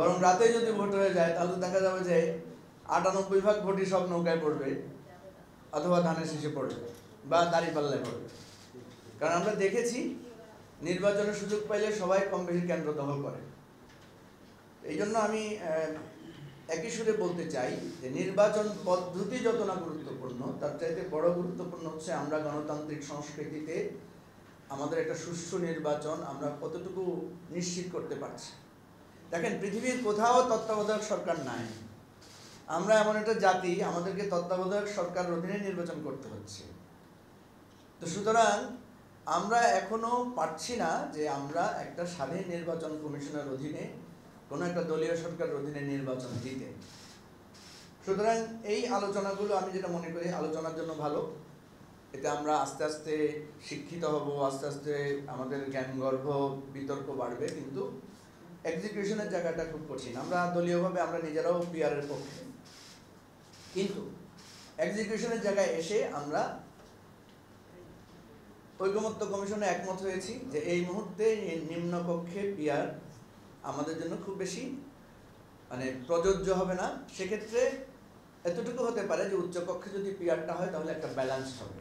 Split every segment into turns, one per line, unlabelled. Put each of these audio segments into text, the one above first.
বরং রাতে যদি ভোট হয়ে যায় তাহলে দেখা যাবে যে 98% ভোটই সব নৌকায় পড়বে অথবা ধানের শীষে পড়বে বা দাঁড়িপাল্লায় পড়বে। কারণ আমরা দেখেছি নির্বাচনের সুযোগ পাইলে সবাই কম বেশি কেন্দ্র দখল করে। এই জন্য আমি একই সুরে বলতে চাই যে নির্বাচন পদ্ধতি যত না গুরুত্বপূর্ণ, তার চাইতে বড় গুরুত্বপূর্ণ হচ্ছে আমরা গণতান্ত্রিক সংস্কৃতিতে আমাদের একটা সুষ্ঠু নির্বাচন আমরা কতটুকু নিশ্চিত করতে পারছি। দেখেন, পৃথিবীর কোথাও তত্ত্বাবধায়ক সরকার নাই। আমরা এমন একটা জাতি, আমাদেরকে তত্ত্বাবধায়ক সরকারের অধীনে নির্বাচন করতে হচ্ছে। তো সুতরাং আমরা এখনো পারছি না যে আমরা একটা স্বাধীন নির্বাচন কমিশনের অধীনে কোনো একটা দলীয় সরকারের অধীনে নির্বাচন দিতে। সুতরাং এই আলোচনাগুলো আমি যেটা মনে করি আলোচনার জন্য ভালো। এতে আমরা আস্তে আস্তে শিক্ষিত হব, আস্তে আস্তে আমাদের জ্ঞানগর্ভ বিতর্ক বাড়বে, কিন্তু এক্সিকিউশনের জায়গাটা খুব কঠিন। আমরা দলীয়ভাবে আমরা নিজেরাও পিআরের পক্ষে, কিন্তু এক্সিকিউশনের জায়গায় এসে আমরা ঐকমত্য কমিশনে একমত হয়েছি যে এই মুহূর্তে নিম্নকক্ষে পিআর আমাদের জন্য খুব বেশি প্রযোজ্য হবে না। সেক্ষেত্রে এতটুকু হতে পারে যে উচ্চকক্ষে যদি পিআরটা হয় তাহলে একটা ব্যালেন্স হবে।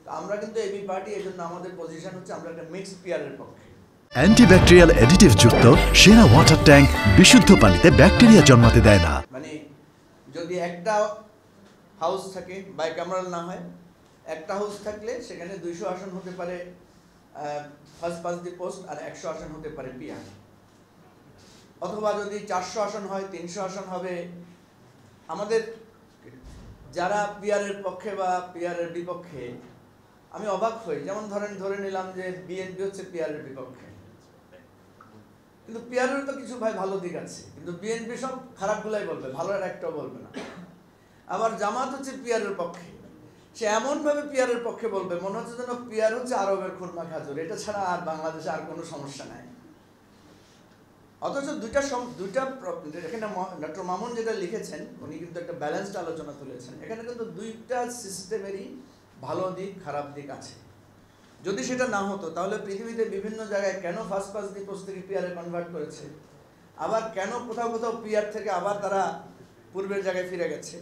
তো আমরা কিন্তু এবি পার্টি, এই জন্য আমাদের পজিশন হচ্ছে আমরা একটা মিক্সড পিআরের পক্ষে।
অ্যান্টিব্যাকটেরিয়াল অ্যাডিটিভ যুক্ত সেরা ওয়াটার ট্যাঙ্ক বিশুদ্ধ পানিতে ব্যাকটেরিয়া জন্মাতে দেয় না।
যদি একটা হাউস থাকে, বাইক্যামেরাল না হয়, একটা হাউস থাকলে সেখানে 200 আসন হতে পারে ফার্স্ট পাস দি পোস্ট, আর 100 আসন হতে পারে পিআর। অথবা যদি 400 আসন হয় 300 আসন হবে। আমাদের যারা পিআরের পক্ষে বা পিআরের বিপক্ষে, আমি অবাক হই। যেমন ধরে নিলাম যে বিএনপি হচ্ছে পিআরের বিপক্ষে, কিন্তু পিআরের তো কিছু ভালো দিক আছে, কিন্তু বিএনপি সব খারাপগুলাই বলবে, ভালো আর একটাও বলবে না। আবার জামাত হচ্ছে পিআরের পক্ষে, সে এমনভাবে পিআরের পক্ষে বলবে মনে হচ্ছে যেন পিআর হচ্ছে আরবের খুরমা খাজুর, এটা ছাড়া আর বাংলাদেশে আর কোনো সমস্যা নাই। অথচ দুইটা এখানে ডক্টর মামুন যেটা লিখেছেন, উনি কিন্তু একটা ব্যালেন্সড আলোচনা তুলেছেন। এখানে কিন্তু দুইটা সিস্টেমেরই ভালো দিক খারাপ দিক আছে। যদি সেটা না হতো তাহলে পৃথিবীতে বিভিন্ন জায়গায় কেন ফার্স্ট পাস দি পোস্ট থেকে পিআরে কনভার্ট করেছে, আবার কেন কোথাও কোথাও পিআর থেকে আবার তারা পূর্বের জায়গায় ফিরে গেছে।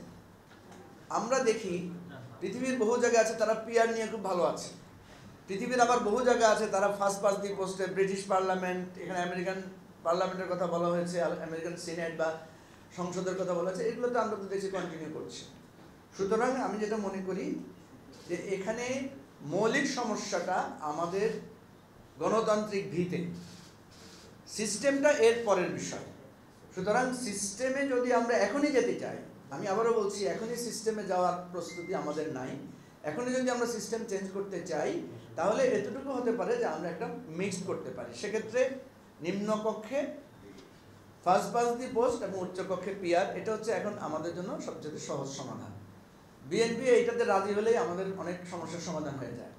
আমরা দেখি পৃথিবীর বহু জায়গায় আছে তারা পিআর নিয়ে খুব ভালো আছে। পৃথিবীর আবার বহু জায়গা আছে তারা ফার্স্ট পাস দি পোস্টে, ব্রিটিশ পার্লামেন্ট, এখানে আমেরিকান পার্লামেন্টের কথা বলা হয়েছে, আমেরিকান সিনেট বা সংসদের কথা বলা হয়েছে, এগুলো তো আমরা তো দেশে কন্টিনিউ করছি। সুতরাং আমি যেটা মনে করি যে এখানে মৌলিক সমস্যাটা আমাদের গণতান্ত্রিক ভিতে, সিস্টেমটা এর পরের বিষয়। সুতরাং সিস্টেমে যদি আমরা এখনই যেতে চাই, আমি আবারও বলছি এখনই সিস্টেমে যাওয়ার প্রস্তুতি আমাদের নাই। এখনই যদি আমরা সিস্টেম চেঞ্জ করতে চাই তাহলে এতটুকু হতে পারে যে আমরা একটা মিক্সড করতে পারি। সেক্ষেত্রে নিম্নকক্ষে ফার্স্ট পাস দি পোস্ট এবং উচ্চকক্ষে পিআর, এটা হচ্ছে এখন আমাদের জন্য সবচেয়ে সহজ সমাধান। বিএনপি এইটাতে রাজি হলেই আমাদের অনেক সমস্যার সমাধান হয়ে যায়।